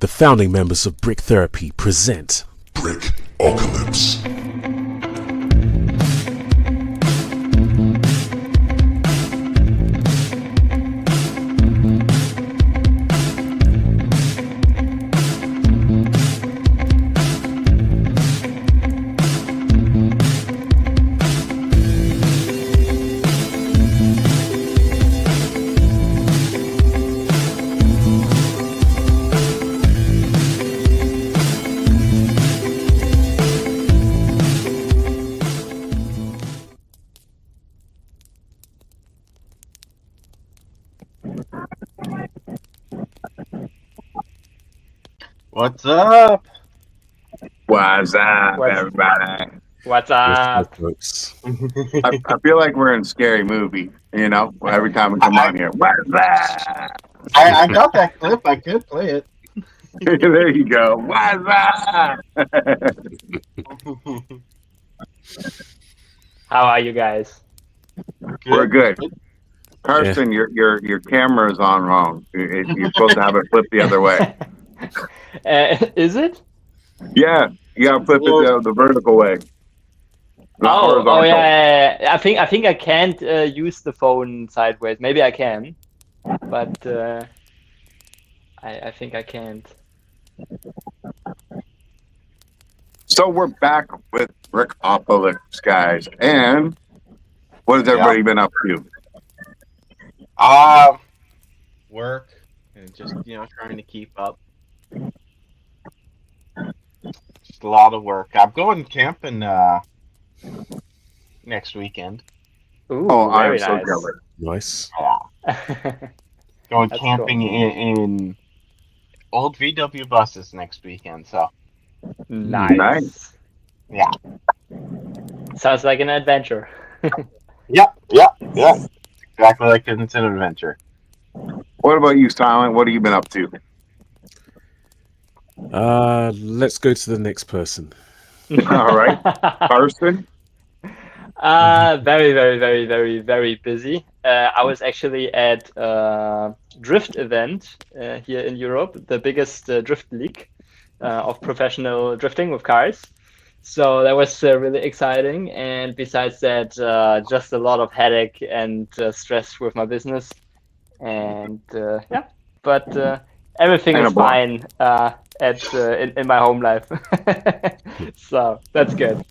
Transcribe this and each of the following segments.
The founding members of Brick Therapy present Brickocalypse. What's up? What's up, everybody? What's up? folks. I feel like we're in a scary movie, you know, every time we come on here. What's up? I got that clip. I could play it. There you go. What's up? How are you guys? We're good. Carsten, your camera is on wrong. You're supposed to have it flipped the other way. Is it? Yeah, you gotta flip it the vertical way. Oh yeah. I think I can't use the phone sideways. Maybe I can, but I think I can't. So we're back with Brickocalypse, guys. And what has everybody been up to? Work and just trying to keep up. Just a lot of work. I'm going camping next weekend. Ooh, I'm very so nice. jealous. Nice. Going That's camping in old VW buses next weekend. So Nice. yeah. Sounds like an adventure. Yep. Exactly like it's an adventure. What about you, Silent? What have you been up to? Let's go to the next person. All right. Carsten? Very busy. I was actually at a drift event here in Europe, the biggest drift league of professional drifting with cars. So that was really exciting. And besides that, just a lot of headache and stress with my business. And but everything is fine in my home life. So that's good.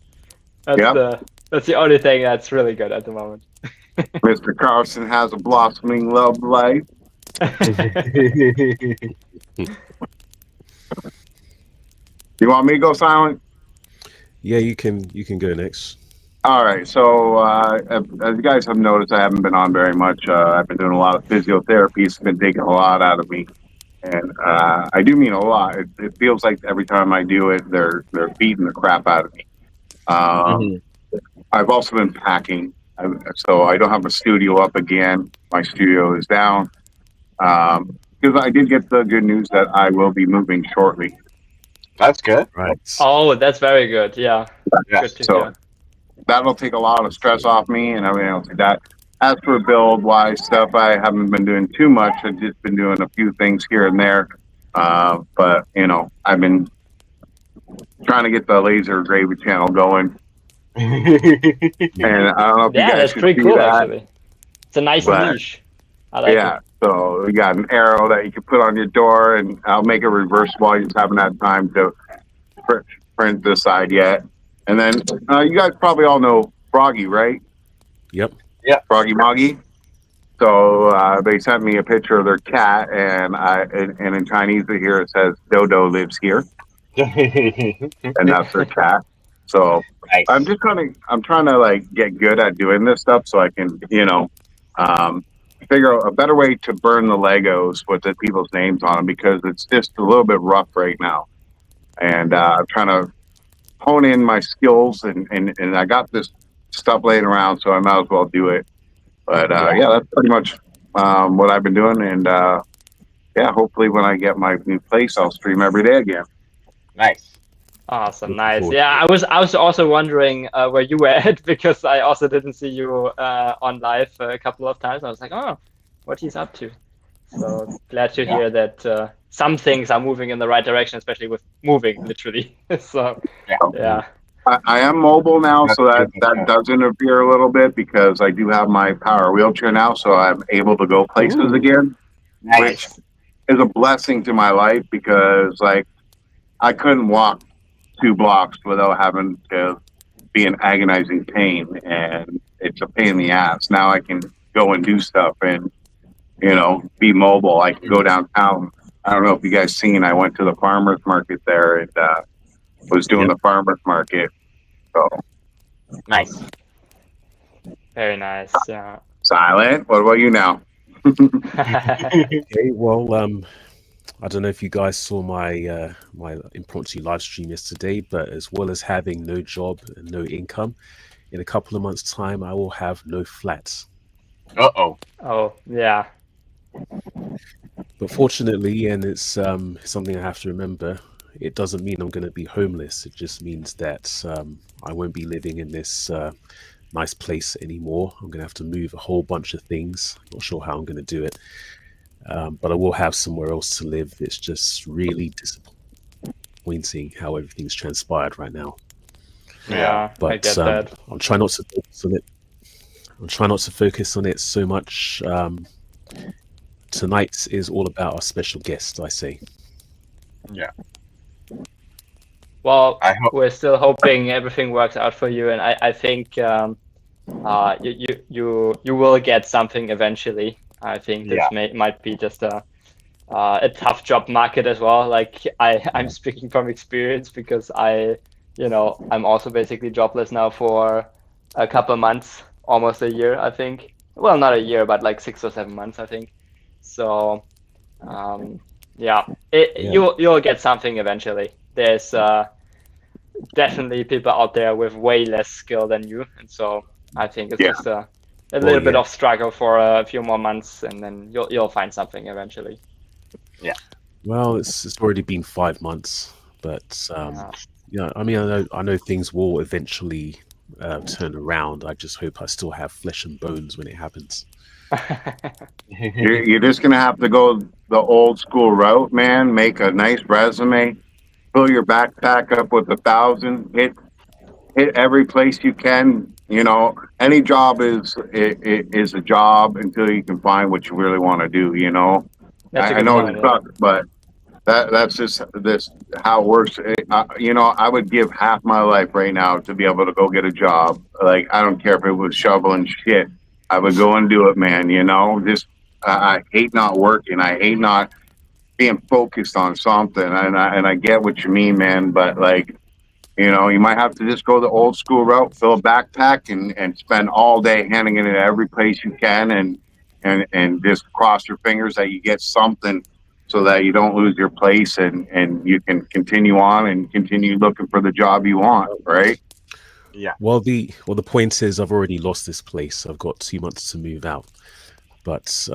That's the only thing that's really good at the moment. Mr. Carson has a blossoming love life. You want me to go, Silent? Yeah, you can go next. All right. So as you guys have noticed, I haven't been on very much. I've been doing a lot of physiotherapy. It's been taking a lot out of me. And I do mean a lot. It feels like every time I do it, they're beating the crap out of me. I've also been packing, so I don't have a studio up again. My studio is down because I did get the good news that I will be moving shortly. That's good. Right. Oh, that's very good. Yeah. Good to So hear. that'll take a lot of stress off me and everything else like that. As for build-wise stuff, I haven't been doing too much. I've just been doing a few things here and there. But, I've been trying to get the laser gravy channel going. And I don't know if you guys that's can pretty see cool, that. actually. It's a nice But, niche. I like it. So we got an arrow that you can put on your door, and I'll make it reversible. I just haven't had time to print this side yet. And then you guys probably all know Froggy, right? Yep. Froggy Moggy. So they sent me a picture of their cat, and in Chinese here it says Dodo lives here, and that's their cat. So Nice. I'm trying to like get good at doing this stuff so I can figure out a better way to burn the Legos with the people's names on them, because it's just a little bit rough right now. And I'm trying to hone in my skills, and I got this stuff laying around, so I might as well do it. But that's pretty much what I've been doing. And hopefully when I get my new place, I'll stream every day again. Nice. Awesome, nice. Yeah, I was also wondering where you were at, because I also didn't see you on live a couple of times. I was like, oh, what he's up to. So glad to hear that some things are moving in the right direction, especially with moving, literally. So yeah. I am mobile now, That's so that good. does interfere a little bit because I do have my power wheelchair now, so I'm able to go places Ooh, again, which nice. is a blessing to my life because like I couldn't walk 2 blocks without having to be in agonizing pain, and it's a pain in the ass. Now I can go and do stuff and be mobile. I can go downtown. I don't know if you guys seen. I went to the farmers market there and was doing Yep. the farmers market. So Nice. Very nice. Yeah. silent. What about you now? Okay, well, I don't know if you guys saw my my impromptu live stream yesterday, but as well as having no job and no income, in a couple of months' time, I will have no flats. Uh-oh. Oh, yeah. But fortunately, and it's something I have to remember, it doesn't mean I'm going to be homeless. It just means that I won't be living in this nice place anymore. I'm going to have to move a whole bunch of things. Not sure how I'm going to do it, but I will have somewhere else to live. It's just really disappointing how everything's transpired right now. Yeah, I But get that. I'm trying not to focus on it. I'm trying not to focus on it so much. Tonight is all about our special guest, I say. Yeah. Well, I hope. we're still hoping everything works out for you, and I think you will get something eventually. I think this might be just a tough job market as well. Like I'm speaking from experience because I'm also basically jobless now for a couple of months, almost a year, I think. Well, not a year, but like 6 or 7 months, I think. So, yeah, you'll get something eventually. There's definitely people out there with way less skill than you, and so I think it's just a little bit of struggle for a few more months, and then you'll find something eventually. Yeah. Well, it's already been 5 months, but I mean, I know things will eventually turn around. I just hope I still have flesh and bones when it happens. You're just gonna have to go the old school route, man. Make a nice resume, fill your backpack up with 1,000, hit every place you can. Any job is a job until you can find what you really want to do. That's a I good know point, it sucks, but that's just this how it works. I would give half my life right now to be able to go get a job. Like I don't care if it was shoveling shit. I would go and do it, man. Just I hate not working. I hate not being focused on something. And I get what you mean, man. But like, you might have to just go the old school route, fill a backpack, and spend all day handing it in every place you can, and just cross your fingers that you get something, so that you don't lose your place, and you can continue on and continue looking for the job you want, right? Yeah. Well, the point is, I've already lost this place. I've got 2 months to move out, but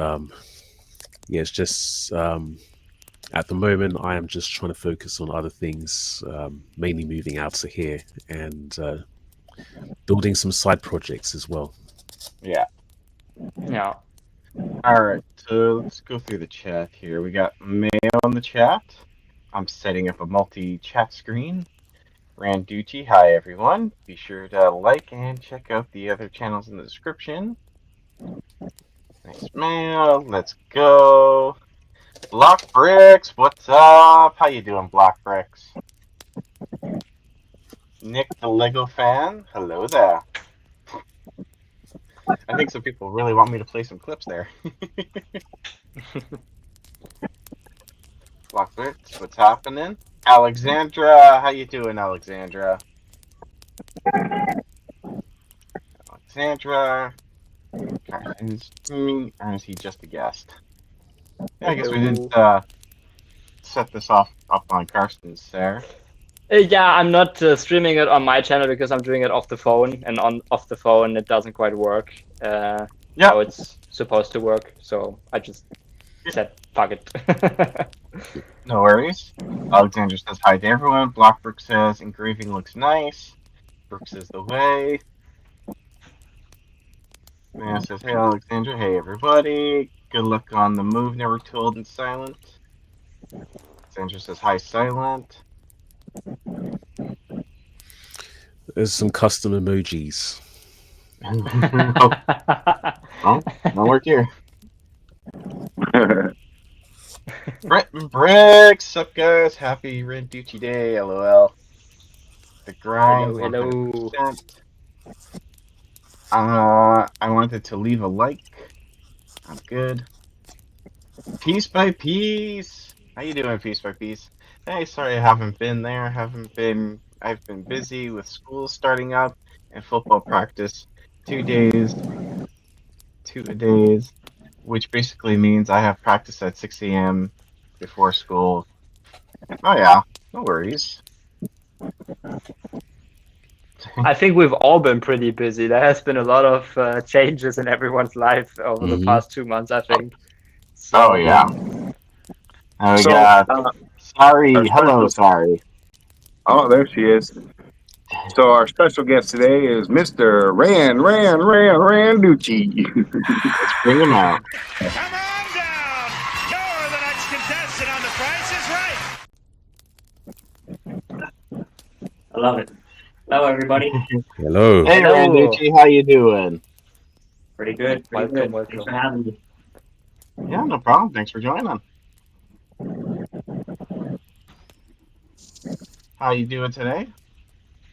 yeah, it's just at the moment I am just trying to focus on other things, mainly moving out to here and building some side projects as well. Yeah. Yeah. All right. So let's go through the chat here. We got mail in the chat. I'm setting up a multi-chat screen. Randucci, hi everyone. Be sure to like and check out the other channels in the description. Nice mail. Let's go. Block Bricks, what's up? How you doing, Block Bricks? Nick the Lego fan, hello there. I think some people really want me to play some clips there. Block Bricks, what's happening? Alexandra, how you doing, Alexandra? Alexandra. Or is he just a guest? Yeah, I guess we didn't set this off on Carsten's there. Yeah, I'm not streaming it on my channel because I'm doing it off the phone, and off the phone it doesn't quite work. How it's supposed to work, so I just said fuck it. No worries. Alexander says hi to everyone. Blockbrook says engraving looks nice. Brooks is the way. Man says, "Hey Alexandra, hey everybody. Good luck on the move. Never told and silent." Alexandra says, "Hi, silent." There's some custom emojis. Oh, don't work here. Bricks, up guys? Happy Randucci Day, LOL. The grind, Hello. 100%. I wanted to leave a like. I'm good. Piece by piece. How you doing, piece by piece? Hey, sorry I haven't been there. I've been busy with school starting up and football practice. 2 days, 2 days, which basically means I have practice at 6 a.m. before school. Oh yeah, no worries. I think we've all been pretty busy. There has been a lot of changes in everyone's life over the past 2 months, I think. So, Oh yeah. We So, got sorry. our Hello, special- sorry. Oh, there she is. So our special guest today is Mr. Randucci. Let's bring him out. Come on down. You're the next contestant on The Price is Right. I love it. Hello, everybody. Hello. Hey, Hello. Randucci, how you doing? Pretty good. Pretty Welcome, good. welcome. Thanks for having me. Yeah, no problem. Thanks for joining. How you doing today?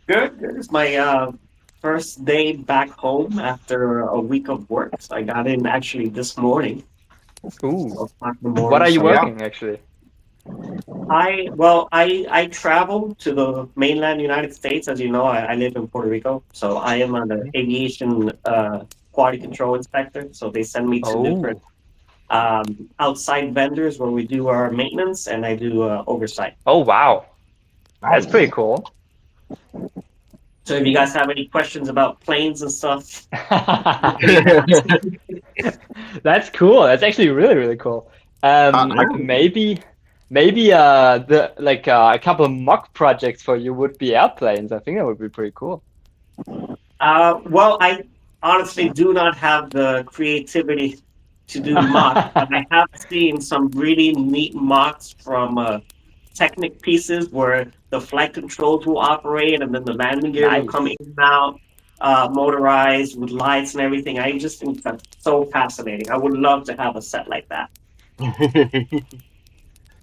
Good. Good. It's my first day back home after a week of work. So I got in actually this morning. Ooh. 4:00 in the morning. What are you So working, actually? I travel to the mainland United States. As you know, I live in Puerto Rico. So I am an aviation quality control inspector. So they send me to different outside vendors where we do our maintenance and I do oversight. Oh, wow. That's Nice. pretty cool. So if you guys have any questions about planes and stuff, That's cool. That's actually really, really cool. Maybe a couple of mock projects for you would be airplanes. I think that would be pretty cool. well, I honestly do not have the creativity to do mocks, but I have seen some really neat mocks from Technic pieces where the flight controls will operate and then the landing gear will come in and out, motorized with lights and everything. I just think that's so fascinating. I would love to have a set like that.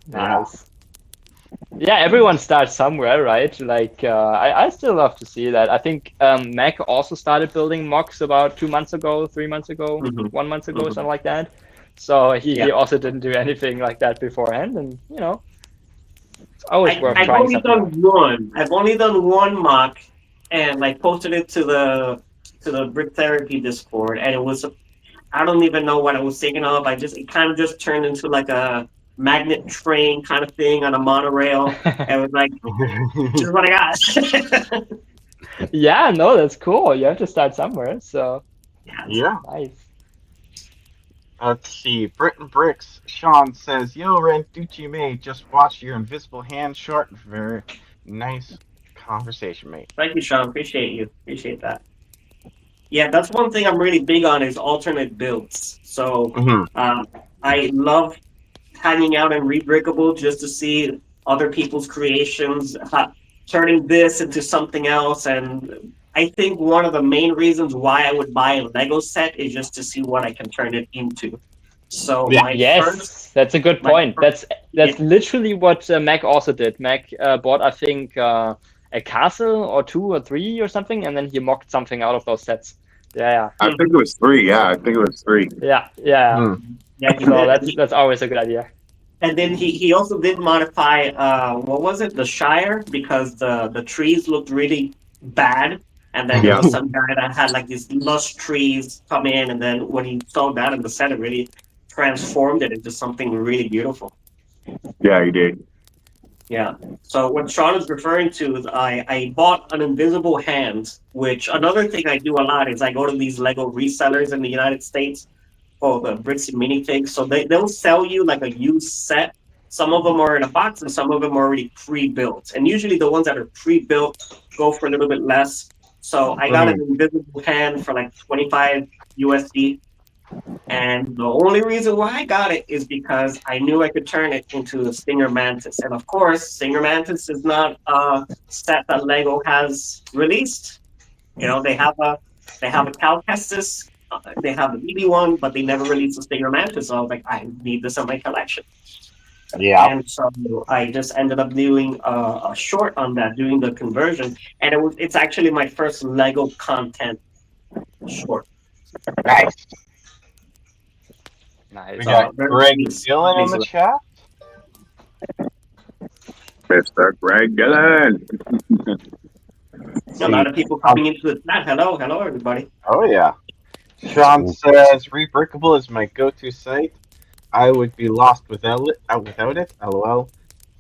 Nice. Yeah, everyone starts somewhere, right? Like, I still love to see that. I think Mac also started building mocks about 2 months ago, 3 months ago, 1 month ago, something like that. So he also didn't do anything like that beforehand, and it's always worth I've trying only something out. done one. I've only done one mock, and I posted it to the Brick Therapy Discord, and it was I don't even know what I was thinking of. It kind of just turned into like a magnet train kind of thing on a monorail, and it was like just what I got. Yeah, no, that's cool. You have to start somewhere, so Yeah. nice. Let's see. Britain Bricks. Sean says, "Yo, Randucci mate, just watched your invisible hand short. Very nice conversation, mate." Thank you, Sean. Appreciate that. Yeah, that's one thing I'm really big on is alternate builds. So I love hanging out in Rebrickable just to see other people's creations, turning this into something else. And I think one of the main reasons why I would buy a Lego set is just to see what I can turn it into. So That's a good point. That's literally what Mac also did. Mac bought, I think, a castle or 2 or 3 or something, and then he mocked something out of those sets. Yeah. I think it was 3. Yeah, I think it was 3. Yeah. So that's always a good idea. And then he also did modify what was it, the Shire, because the trees looked really bad, and then there was some guy that had like these lush trees come in, and then when he saw that in the set, it really transformed it into something really beautiful. Yeah, he did. Yeah. So what Sean is referring to is I bought an invisible hand, which another thing I do a lot is I go to these Lego resellers in the United States for the bricks and minifigs. So they'll sell you like a used set. Some of them are in a box and some of them are already pre-built. And usually the ones that are pre-built go for a little bit less. So I got an invisible hand for like $25 USD. And the only reason why I got it is because I knew I could turn it into a Stinger Mantis. And of course, Stinger Mantis is not a set that Lego has released. You know, they have a Cal Kestis, they have the BB one, but they never released a Stinger Mantis. So I was like, I need this in my collection. Yeah. And so I just ended up doing a short on that, doing the conversion, and it's actually my first Lego content short. Nice. Nice. We got Greg Dillon in the chat. Mr. Greg Gillen. A lot of people coming into the chat. Hello, everybody. Oh yeah. Sean says Rebrickable is my go-to site. I would be lost without it. LOL.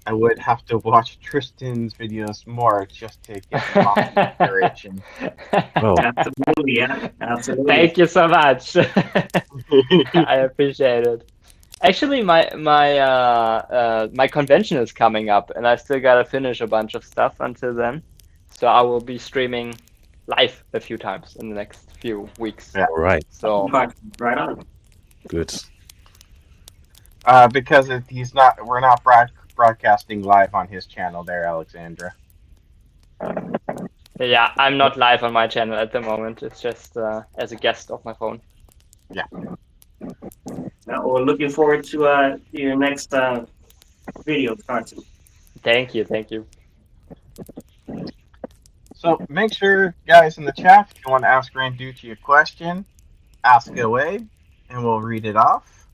I would have to watch Tristan's videos more just to get the inspiration. Oh, Absolutely, yeah, absolutely. Thank you so much. I appreciate it. Actually, my convention is coming up, and I still gotta finish a bunch of stuff until then. So I will be streaming live a few times in the next few weeks. Yeah. all right. So Right on. Good. Because we're not broadcasting live on his channel there, Alexandra. yeah, I'm not live on my channel at the moment. It's just as a guest of my phone. Yeah. Now, we're looking forward to your next video, Carsten. Thank you. So make sure, guys, in the chat, if you want to ask Randucci a question, ask away, and we'll read it off.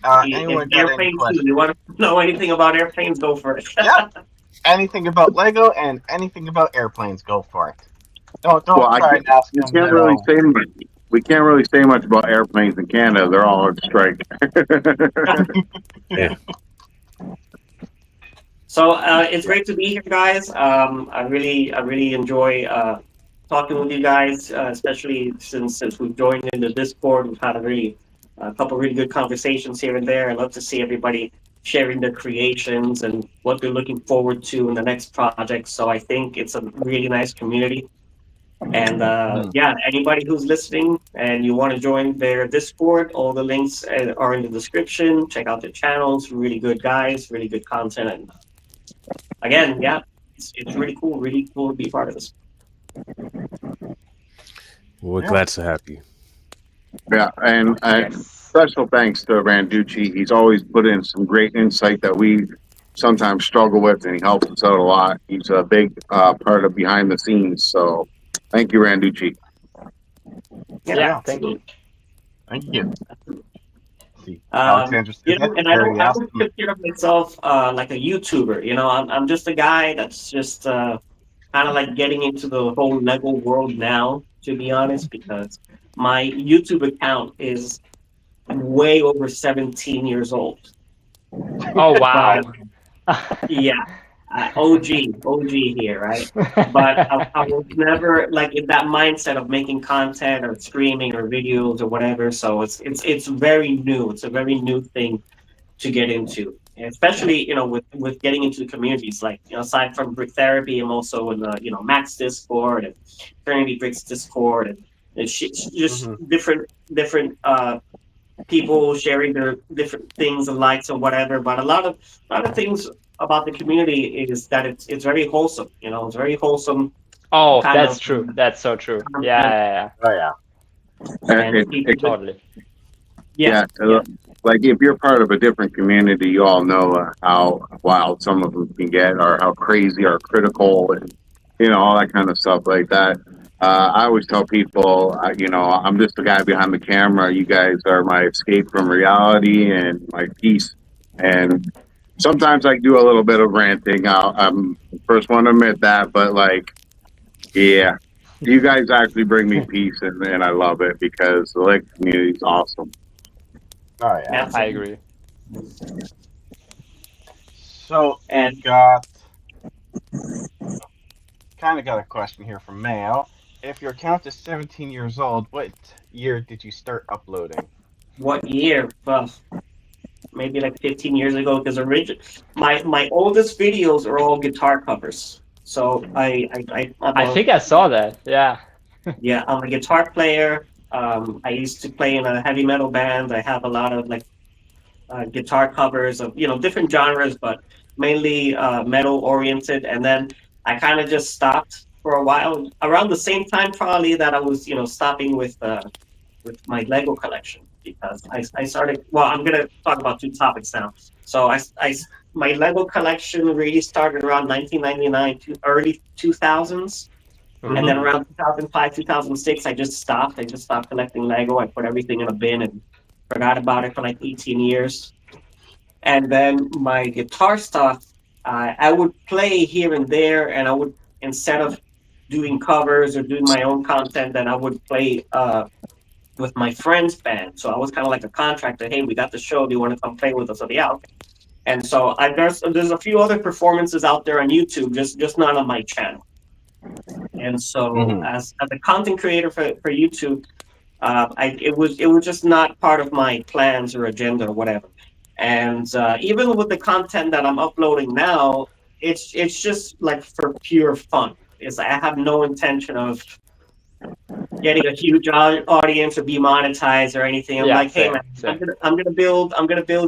Anyone got any questions? You want to know anything about airplanes? Go for it. Yeah. Anything about Lego and anything about airplanes, go for it. Don't try and ask them. We can't really say much about airplanes in Canada. They're all on strike. Yeah. So it's great to be here, guys. I really enjoy talking with you guys, especially since we've joined in the Discord. We've had a couple really good conversations here and there. I love to see everybody sharing their creations and what they're looking forward to in the next project. So I think it's a really nice community. And yeah, anybody who's listening and you want to join their Discord, all the links are in the description. Check out their channels. Really good guys, really good content. And again, yeah, it's really cool to be part of this. We're glad to have you. Yeah, and special thanks to Randucci. He's always put in some great insight that we sometimes struggle with, and he helps us out a lot. He's a big part of behind the scenes. So thank you, Randucci. Yeah, thank you. Thank you. Alexandra, and I don't consider myself like a YouTuber. You know, I'm just a guy that's just kind of like getting into the whole Lego world now, to be honest, because my YouTube account is way over 17 years old. Oh wow! Yeah, OG here, right? But I was never like in that mindset of making content or streaming or videos or whatever. So it's very new. It's a very new thing to get into, and especially with getting into the communities. Like aside from Brick Therapy, I'm also in the Max Discord and Trinity Bricks Discord, and it's just different people sharing their different things and likes and whatever. But a lot of things about the community is that it's very wholesome. It's very wholesome. Oh, that's true. That's so true. Yeah. Oh yeah. Totally. Yeah. Like if you're part of a different community, you all know how wild some of them can get, or how crazy or critical, and all that kind of stuff like that. I always tell people, I'm just the guy behind the camera. You guys are my escape from reality and my peace. And sometimes I do a little bit of ranting. I'm the first one to admit that, but yeah, you guys actually bring me peace, and I love it because the Lego community is awesome. Oh yeah, I agree. So and kind of got a question here from Mayo. If your account is 17 years old, what year did you start uploading? What year? Well, maybe like 15 years ago, because my oldest videos are all guitar covers. So I think I saw that. Yeah. Yeah, I'm a guitar player. I used to play in a heavy metal band. I have a lot of like guitar covers of different genres, but mainly metal oriented. And then I kind of just stopped for a while, around the same time probably that I was stopping with my Lego collection, because I started. Well, I'm gonna talk about two topics now. So my Lego collection really started around 1999 to early 2000s. And then around 2005, 2006, I just stopped. I just stopped collecting Lego. I put everything in a bin and forgot about it for like 18 years. And then my guitar stuff, I would play here and there, and I would, instead of doing covers or doing my own content, then I would play with my friend's band. So I was kind of like a contractor. Hey, we got the show. Do you want to come play with us? So yeah, okay. And so there's a few other performances out there on YouTube, just not on my channel. And so as a content creator for YouTube, it was just not part of my plans or agenda or whatever. And even with the content that I'm uploading now, it's just like for pure fun. I have no intention of getting a huge audience or be monetized or anything. I'm like, hey man, I'm gonna build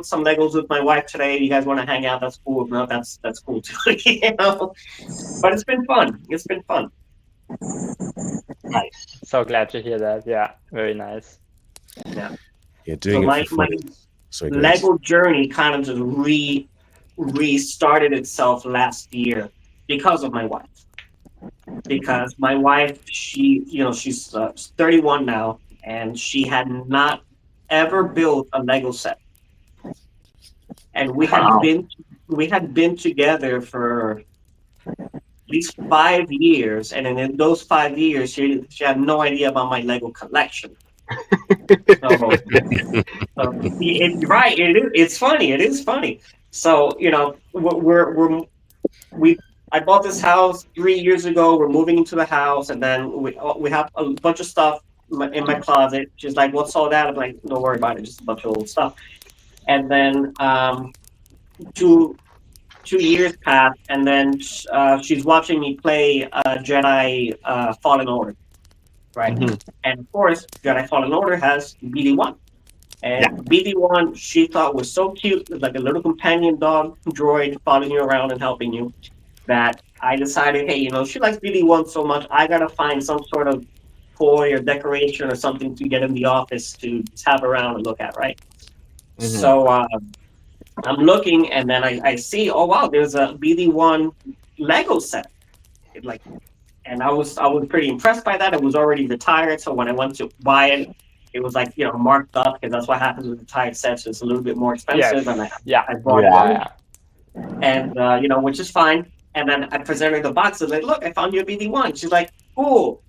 some Legos with my wife today. If you guys want to hang out, that's cool. If not, that's cool too. But it's been fun. It's been fun. Nice. So glad to hear that. Yeah, very nice. Yeah. Yeah, doing it for fun. My Lego journey kind of just restarted itself last year because of my wife. Because my wife, she's 31 now, and she had not ever built a Lego set. And we had been together for at least 5 years, and in those 5 years, she had no idea about my Lego collection. Right, it's funny. It is funny. So I bought this house 3 years ago. We're moving into the house, and then we have a bunch of stuff in my closet. She's like, "What's all that?" I'm like, "Don't worry about it. Just a bunch of old stuff." And then 2 years passed, and then she's watching me play Jedi Fallen Order, right? And of course, Jedi Fallen Order has BD1. And BD1, she thought was so cute. It was like a little companion dog droid following you around and helping you, that I decided, hey, she likes BD1 so much, I gotta find some sort of toy or decoration or something to get in the office to have around and look at, right? So I'm looking, and then I see, oh wow, there's a BD1 Lego set. And I was pretty impressed by that. It was already retired, so when I went to buy it, it was like marked up, because that's what happens with retired sets. So it's a little bit more expensive, and I bought it, and which is fine. And then I presented the box. I was like, "Look, I found you a BD1." She's like, "Cool.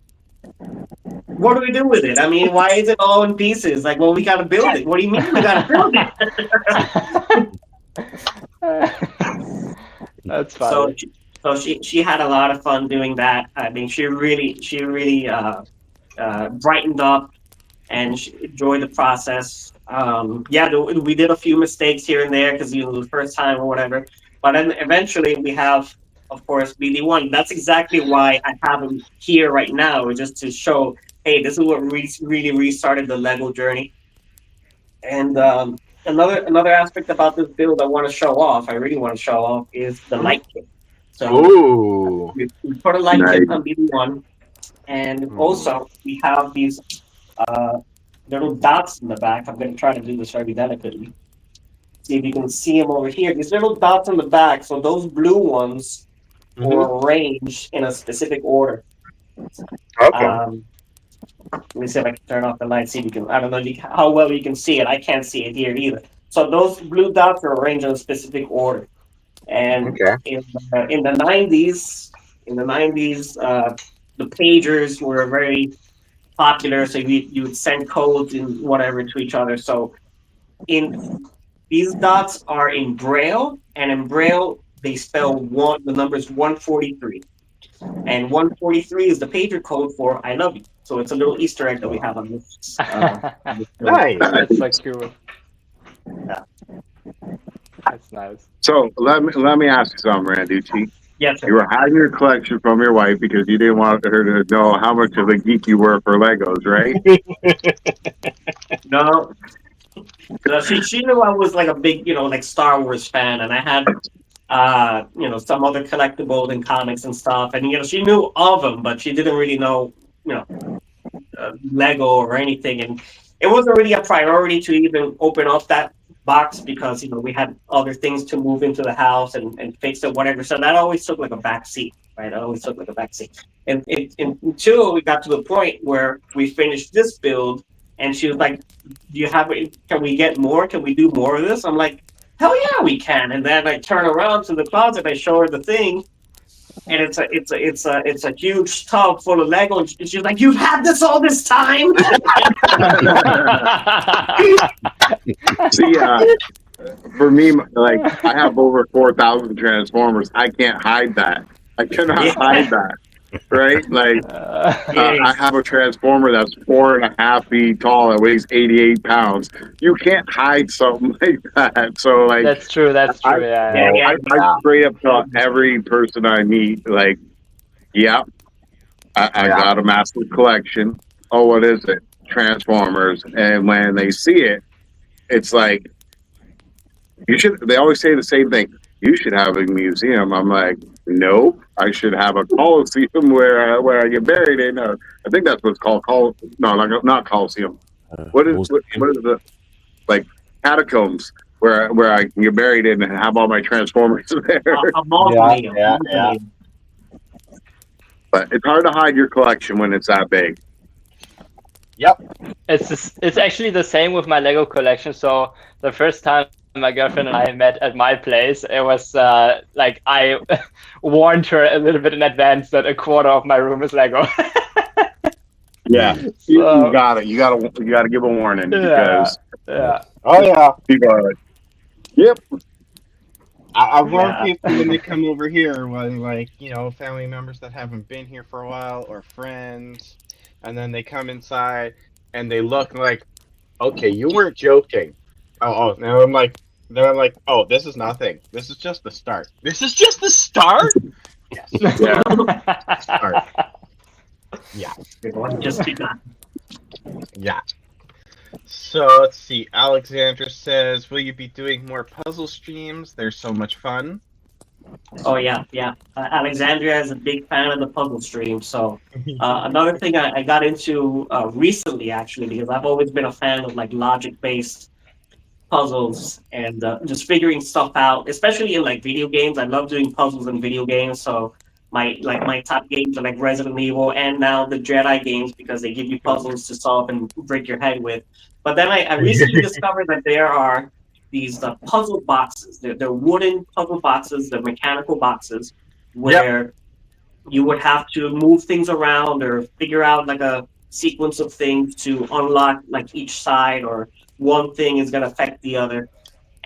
What do we do with it? I mean, why is it all in pieces? Like, well, we gotta build it." "What do you mean we gotta build it?" That's funny. So she had a lot of fun doing that. I mean, she really brightened up, and she enjoyed the process. We did a few mistakes here and there, because the first time or whatever. But then eventually we have, of course, BD1. That's exactly why I have him here right now, just to show, hey, this is what really restarted the Lego journey. And another aspect about this build I really want to show off, is the light kit. So we put a light kit on BD1, and also we have these little dots in the back. I'm going to try to do this very delicately. See if you can see them over here. These little dots in the back. So those blue ones were arranged in a specific order. Let me see if I can turn off the light. See if you can. I don't know how well you can see it. I can't see it here either. So those blue dots are arranged in a specific order. And in the 90s, the pagers were very popular. So you would send codes and whatever to each other. So these dots are in Braille, and in Braille they spell the numbers 143. And 143 is the pager code for "I love you." So it's a little Easter egg that we have on this. Nice. That's so cool. Yeah. That's nice. So let me ask you something, Randucci. Yes, You sir. were hiding your collection from your wife because you didn't want her to know how much of a geek you were for Legos, right? No, no, she knew I was like a big, like Star Wars fan, and I had some other collectibles and comics and stuff, and she knew of them, but she didn't really know, you know, Lego or anything, and it wasn't really a priority to even open up that box because we had other things to move into the house and fix it, whatever. So that always took like a back seat, right? That always took like a back seat. And until we got to the point where we finished this build, and she was like, "Do you have? Can we get more? Can we do more of this?" I'm like, "Hell yeah, we can!" And then I turn around to the closet, I show her the thing, and it's a huge tub full of Lego. And she's like, "You've had this all this time?" See, for me, like I have over 4,000 Transformers. I can't hide that. I cannot Yeah. hide that. Right? Like I have a Transformer that's 4.5 feet tall and weighs 88 pounds. You can't hide something like that. So like That's true. That's true. Yeah. I straight up tell every person I meet, like, yeah, I got a massive collection. Oh, what is it? Transformers. And when they see it, it's like you should. They always say the same thing. You should have a museum. I'm like, nope. I should have a coliseum where I get buried in. I think that's what's called. No, not coliseum. What is the like catacombs where I can get buried in and have all my Transformers there? A mausoleum. Yeah. But it's hard to hide your collection when it's that big. Yep. It's actually the same with my Lego collection. So the first time my girlfriend and I met at my place, it was like I warned her a little bit in advance that a quarter of my room is Lego. Yeah, you got it. You got to give a warning because Oh yeah. people are like, yep. I've warned people when they come over here, when like family members that haven't been here for a while or friends, and then they come inside and they look like, okay, you weren't joking. Oh, now I'm like, oh, this is nothing. This is just the start. This is just the start. Yes. Yeah. Start. Yeah. Just begun. Yeah. So let's see. Alexandra says, "Will you be doing more puzzle streams? They're so much fun." Oh yeah. Alexandria is a big fan of the puzzle stream. So another thing I got into recently, actually, because I've always been a fan of like logic-based puzzles and just figuring stuff out, especially in like video games. I love doing puzzles in video games. So my top games are like Resident Evil and now the Jedi games because they give you puzzles to solve and break your head with. But then I recently discovered that there are these puzzle boxes. They're wooden puzzle boxes. They're mechanical boxes where you would have to move things around or figure out like a sequence of things to unlock like each side, or one thing is going to affect the other.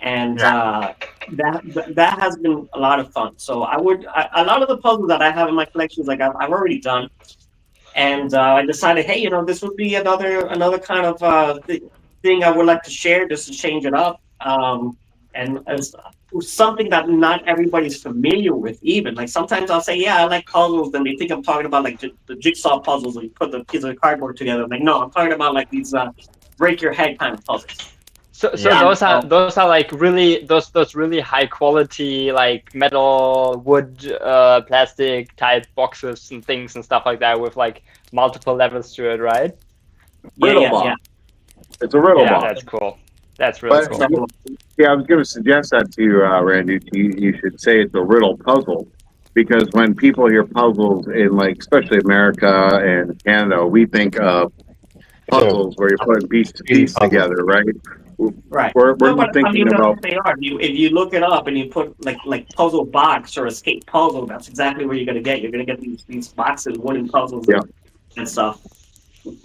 And that has been a lot of fun. So a lot of the puzzles that I have in my collections, like I've already done, and I decided, hey, this would be another kind of thing I would like to share, just to change it up, and it's something that not everybody's familiar with. Even like sometimes I'll say, yeah, I like puzzles, and they think I'm talking about like the jigsaw puzzles where you put the piece of cardboard together. I'm like, no, I'm talking about like these break your head kind of puzzles. So those are like really those really high quality like metal, wood, plastic type boxes and things and stuff like that with like multiple levels to it, right? Riddle box. It's a riddle box. That's cool. That's really cool. Yeah, I was going to suggest that to you, Randy. You should say it's a riddle puzzle, because when people hear puzzles in like especially America and Canada, we think of puzzles where you're putting pieces together, right? Right. We're thinking about. They are. If you look it up and you put like puzzle box or escape puzzle, that's exactly where you're gonna get. You're gonna get these boxes, wooden puzzles, and stuff.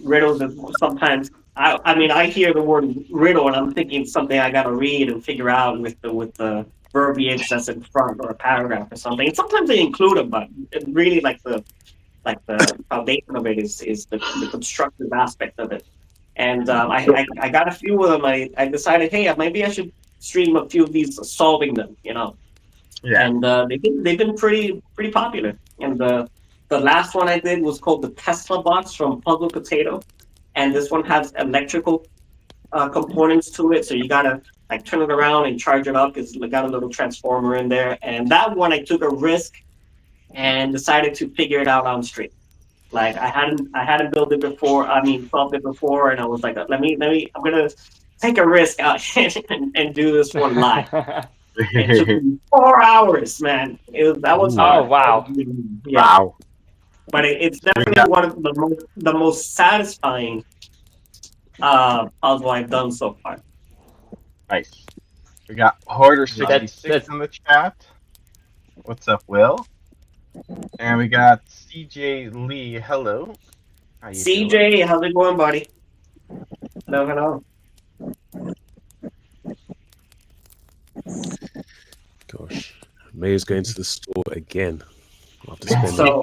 Riddles is sometimes. I hear the word riddle and I'm thinking something I gotta read and figure out with the verbiage that's in front or a paragraph or something. And sometimes they include them, but it really like the foundation of it is the constructive aspect of it. And I got a few of them. I decided, hey, maybe I should stream a few of these solving them, Yeah. and they've been pretty popular. And the last one I did was called the Tesla box from Puzzle Potato, and this one has electrical components to it, so you gotta like turn it around and charge it up. It's got a little transformer in there, and that one I took a risk and decided to figure it out on stream. Like I hadn't built it before. I mean, solved it before, and I was like, let me. I'm gonna take a risk out and do this one live. It took me 4 hours, man. That was Ooh. hard. Oh wow. Yeah, Wow. but it's We definitely got one of the most satisfying puzzle I've done so far. nice. We got Hoarder That's 66 in the chat. What's up, Will? And we got CJ Lee. Hello. How you doing? CJ, how's it going, buddy? Hello. Gosh, May's going to the store again after spending. So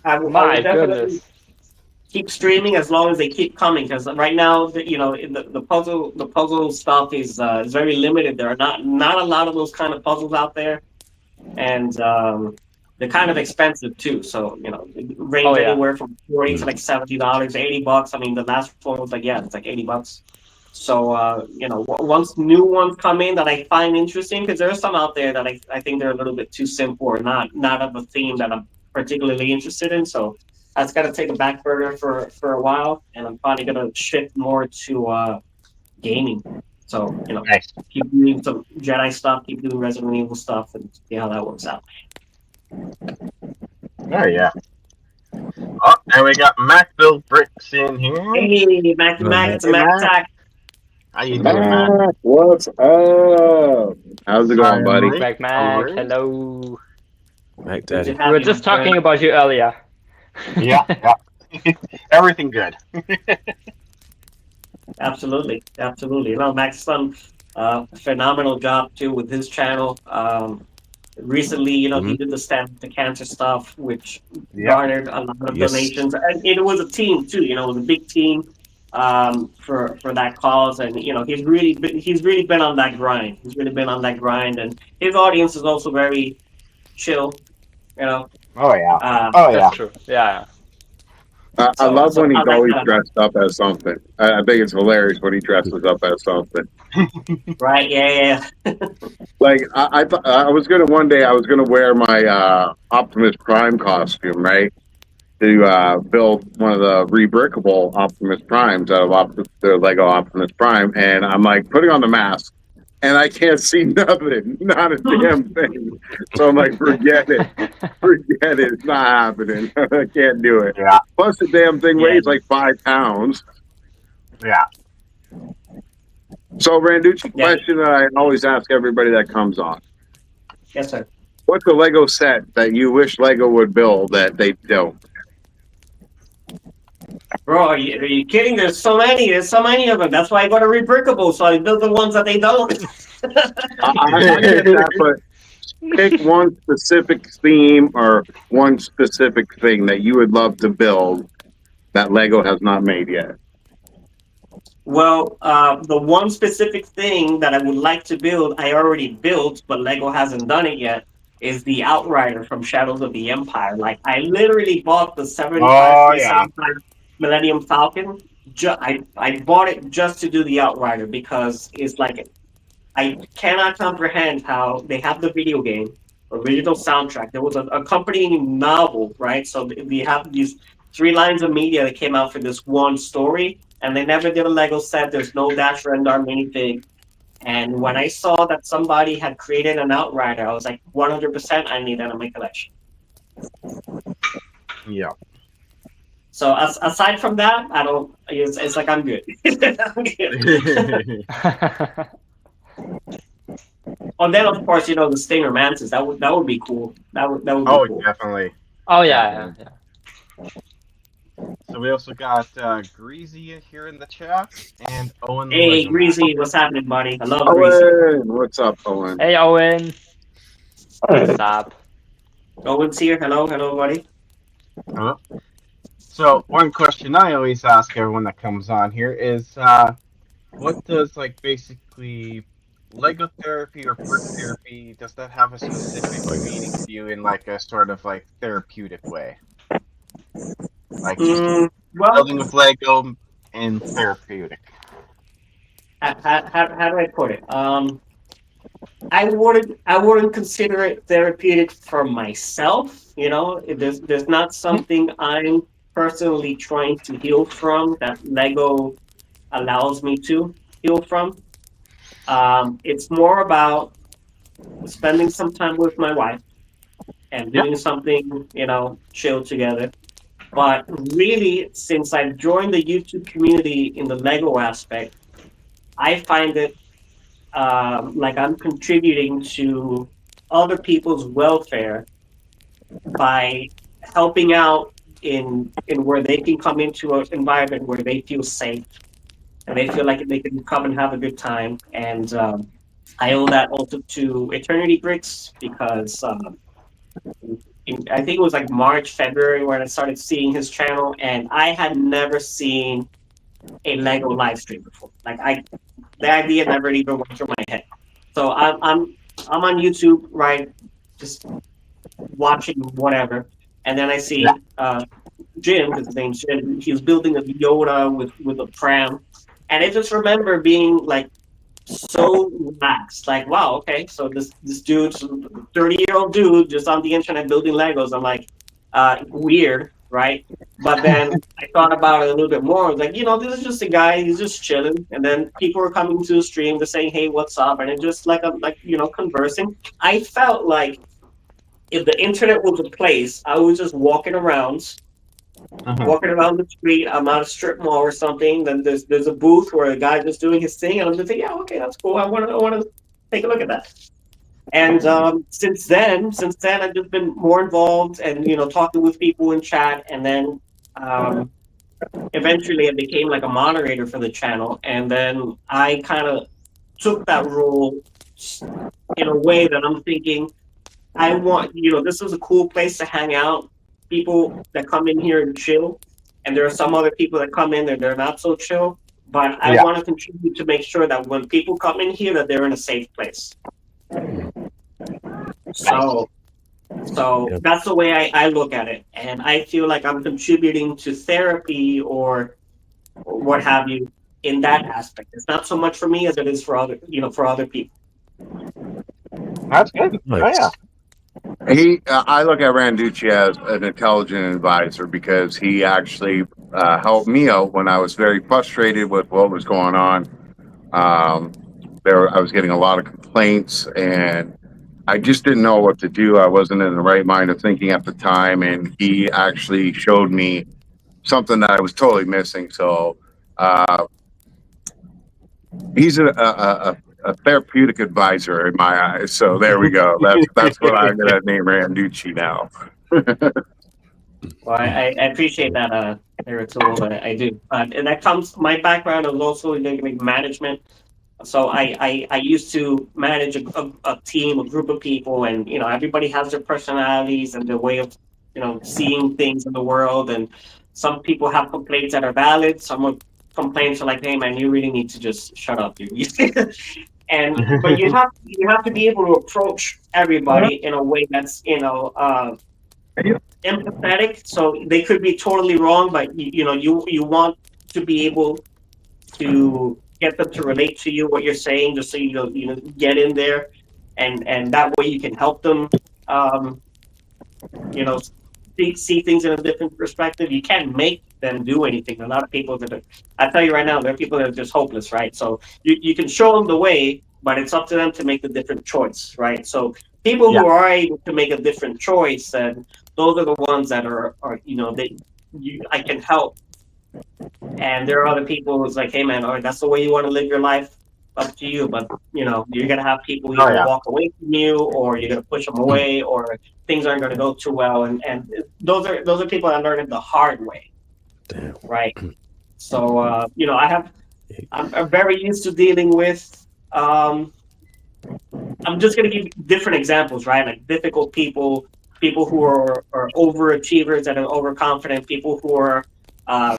I will My definitely goodness. keep streaming as long as they keep coming, because right now the puzzle stuff is very limited. There are not a lot of those kind of puzzles out there, and they're kind of expensive too. So it range Oh, yeah. anywhere from $40 to like $70, $80. I mean, the last one was it's like $80. So once new ones come in that I find interesting, because there are some out there that I think they're a little bit too simple or not of a theme that I'm particularly interested in. So that's got to take a back burner for a while, and I'm probably gonna shift more to gaming. So Nice. keep doing some Jedi stuff, keep doing Resident Evil stuff, and see how that works out. Oh yeah. Oh, and we got Mac Build Bricks in here. Hey, Mac, it's a Mac Mac. attack. How you doing, Mac? What's up? How's it going, buddy? Mac, hello. Mac Good to Daddy. have We were you, just my friend. talking about you earlier. Yeah. Everything good. Absolutely. Mac's done a phenomenal job too with his channel. Recently, he did the Stand the Cancer stuff, which garnered a lot of donations, and it was a team too. It was a big team for that cause, and he's really been on that grind. He's really been on that grind, and his audience is also very chill. Oh yeah. That's true. Yeah. I love when he's I like always that. dressed up as something. I think it's hilarious when he dresses up as something. Right? Yeah. Like I was gonna one day I was gonna wear my Optimus Prime costume, right? To build one of the rebrickable Optimus Primes out of the Lego Optimus Prime, and I'm like putting on the mask, and I can't see nothing, not a damn thing. So I'm like, forget it, it's not happening. I can't do it. Yeah. Plus, the damn thing weighs like 5 pounds. Yeah. So, Randucci, question that I always ask everybody that comes on. Yes, sir. What's a Lego set that you wish Lego would build that they don't? Bro, are you kidding? There's so many of them. That's why I go to Rebrickable, so I build the ones that they don't. I get that, but pick one specific theme or one specific thing that you would love to build that Lego has not made yet. Well, the one specific thing that I would like to build, I already built, but Lego hasn't done it yet, is the Outrider from Shadows of the Empire. Like, I literally bought the 75 Millennium Falcon. I bought it just to do the Outrider, because it's like, I cannot comprehend how they have the video game, original soundtrack. There was a accompanying novel, right? So we have these 3 lines of media that came out for this one story, and they never did a Lego set. There's no Dash Rendar minifig. And when I saw that somebody had created an Outrider, I was like, 100%, I need that in my collection. Yeah. So aside from that, I don't. It's like I'm good. I'm good. And then of course the Stinger Mantis. That would be cool. That would be cool. Definitely. Oh yeah. So we also got Greasy here in the chat, and Owen. Hey Greasy, what's happening, buddy? I love Owen, Greasy. what's up, Owen? Hey Owen. What's up? Owen's here. Hello, buddy. So one question I always ask everyone that comes on here is, what does basically Lego therapy or brick therapy, does that have a specific meaning to you in like a sort of like therapeutic way? Like just Well, building with Lego and therapeutic. how do I put it? I wouldn't consider it therapeutic for myself. There's not something I'm personally trying to heal from that Lego allows me to heal from. It's more about spending some time with my wife and Yeah. doing something, chill together. But really, since I've joined the YouTube community in the Lego aspect, I find it like I'm contributing to other people's welfare by helping out in where they can come into an environment where they feel safe and they feel like they can come and have a good time. And I owe that also to Eternity Bricks because I think it was like March, February when I started seeing his channel, and I had never seen a Lego live stream before. The idea never even went through my head. So I'm on YouTube, right, just watching whatever, and then I Yeah. see Jim, his name's Jim. He was building a Yoda with a pram, and I just remember being like so relaxed. Like, wow, okay, so this dude's 30-year-old dude just on the internet building Legos. I'm like, weird, right? But then I thought about it a little bit more. I was like, this is just a guy. He's just chilling. And then people are coming to the stream. They're saying, "Hey, what's up?" And it's just conversing. I felt like if the internet was a place, I was just walking around the street. I'm at a strip mall or something. Then there's a booth where a guy just doing his thing, and I'm just thinking, yeah, okay, that's cool. I want to take a look at that. And since then, I've just been more involved and talking with people in chat, and then eventually I became like a moderator for the channel, and then I kind of took that role in a way that I'm thinking I want, this is a cool place to hang out. People that come in here and chill, and there are some other people that come in and they're not so chill. But I Yeah. want to contribute to make sure that when people come in here, that they're in a safe place. So, Yep. that's the way I look at it, and I feel like I'm contributing to therapy or what have you in that aspect. It's not so much for me as it is for other people. That's good. Oh yeah. Nice. I look at Randucci as an intelligent advisor because he actually helped me out when I was very frustrated with what was going on. I was getting a lot of complaints, and I just didn't know what to do. I wasn't in the right mind of thinking at the time, and he actually showed me something that I was totally missing. So he's a therapeutic advisor in my eyes. So there we go. That's what I'm gonna name Randucci now. Well, I appreciate that, Eritul. I do. And that comes, my background is also in management. So I used to manage a team, a group of people, and everybody has their personalities and their way of seeing things in the world. And some people have complaints that are valid. Some complaints are like, "Hey man, you really need to just shut up." But you have to be able to approach everybody in a way that's empathetic. So they could be totally wrong, but you want to be able to get them to relate to you what you're saying, just so get in there, and that way you can help them. Um, you know, see things in a different perspective. You can't make them do anything. A lot of people I tell you right now, there are people that are just hopeless, right? So you can show them the way, but it's up to them to make the different choice, right? So people Yeah. who are able to make a different choice, and those are the ones that are I can help. And there are other people who's like, hey man, all right, that's the way you want to live your life, up to you. But you're gonna have people Oh either yeah. walk away from you, or you're gonna push them away, or things aren't gonna go too well. And those are people that learn it the hard way, Damn. right? So I'm very used to dealing with. I'm just gonna give different examples, right? Like difficult people who are overachievers and are overconfident, people who are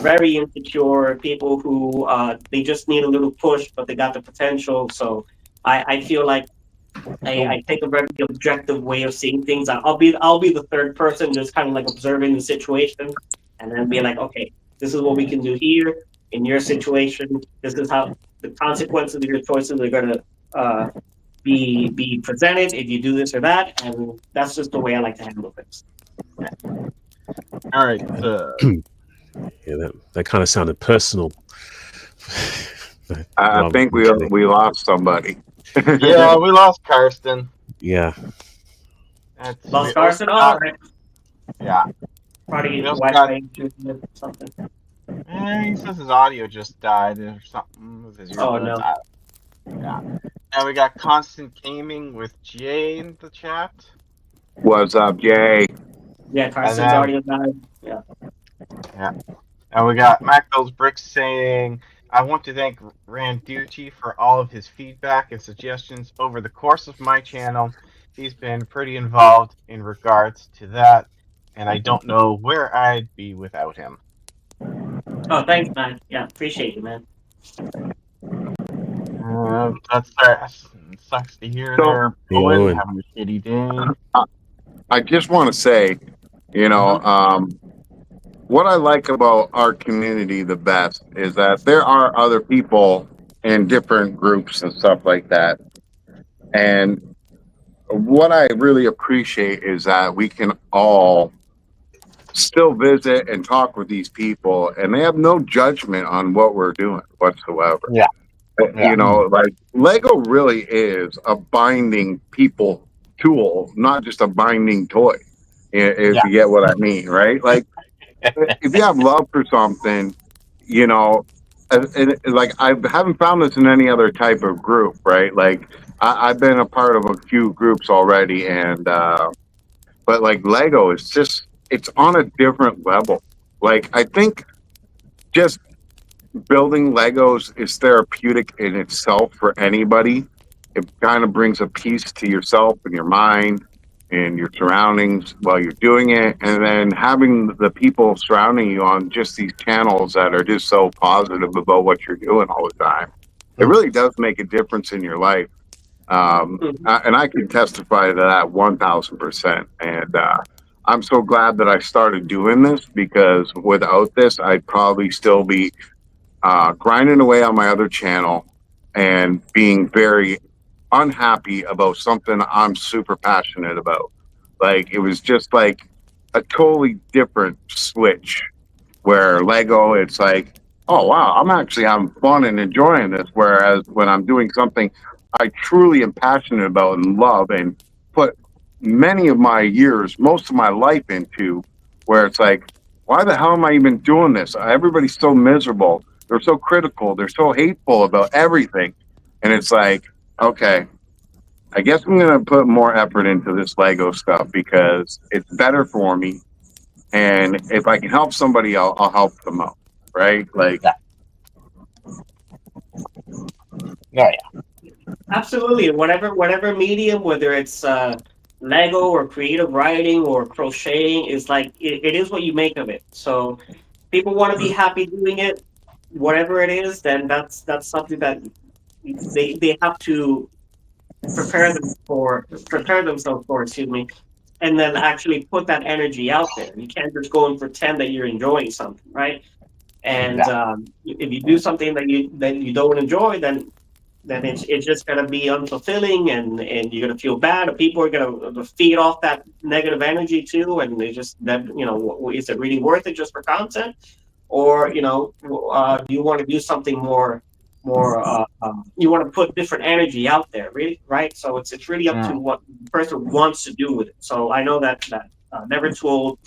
very insecure, people who they just need a little push, but they got the potential. So I feel like I take a very objective way of seeing things. I'll be the third person, just kind of like observing the situation, and then be like, okay, this is what we can do here in your situation. This is how the consequences of your choices are going to be presented if you do this or that, and that's just the way I like to handle things. All right. Yeah, that kind of sounded personal. I think we lost somebody. Yeah, we lost Carsten. Yeah. Lost Carsten. All right. Yeah. Probably We also Wi-Fi or something. He says his audio just died or something with his Oh earbuds. no. Yeah. And we got Constant Gaming with Jay in the chat. What's up, Jay? Yeah, Carsten's audio died. Yeah. Yeah. And we got Macdonald's Bricks saying, I want to thank Randucci for all of his feedback and suggestions over the course of my channel. He's been pretty involved in regards to that, and I don't know where I'd be without him. Oh, thanks, man. Yeah, appreciate you, man. Sucks to hear they're Owen having a shitty day. I just want to say, what I like about our community the best is that there are other people in different groups and stuff like that. And what I really appreciate is that we can all still visit and talk with these people, and they have no judgment on what we're doing whatsoever. Yeah. Like Lego really is a binding people tool, not just a binding toy, if you get what I mean, right? Like, if you have love for something, like I haven't found this in any other type of group, right? Like I've been a part of a few groups already, and but like Lego is just, it's on a different level. Like I think just building Legos is therapeutic in itself for anybody. It kind of brings a peace to yourself and your mind and your surroundings while you're doing it. And then having the people surrounding you on just these channels that are just so positive about what you're doing all the time. It really does make a difference in your life. And I can testify to that 1000%. And I'm so glad that I started doing this, because without this, I'd probably still be grinding away on my other channel and being very unhappy about something I'm super passionate about. Like, it was just like a totally different switch, where Lego, it's like, oh wow, I'm actually having fun and enjoying this. Whereas when I'm doing something I truly am passionate about and love and put many of my years, most of my life into, where it's like, why the hell am I even doing this? Everybody's so miserable. They're so critical. They're so hateful about everything. And it's like, okay, I guess I'm going to put more effort into this Lego stuff because it's better for me. And if I can help somebody, I'll help them out. Right? Like, yeah. Absolutely. Whatever medium, whether it's Lego or creative writing or crocheting, is like it is what you make of it. So people want to be happy doing it, whatever it is, then that's something that they have to prepare themselves for, excuse me, and then actually put that energy out there. You can't just go and pretend that you're enjoying something, right? And if you do something that you don't enjoy, then it's just gonna be unfulfilling, and you're gonna feel bad. People are gonna feed off that negative energy too, and they just that is it really worth it just for content, or do you want to do something more you want to put different energy out there, really, right? So it's really up to what the person wants to do with it. So I know that Never Told,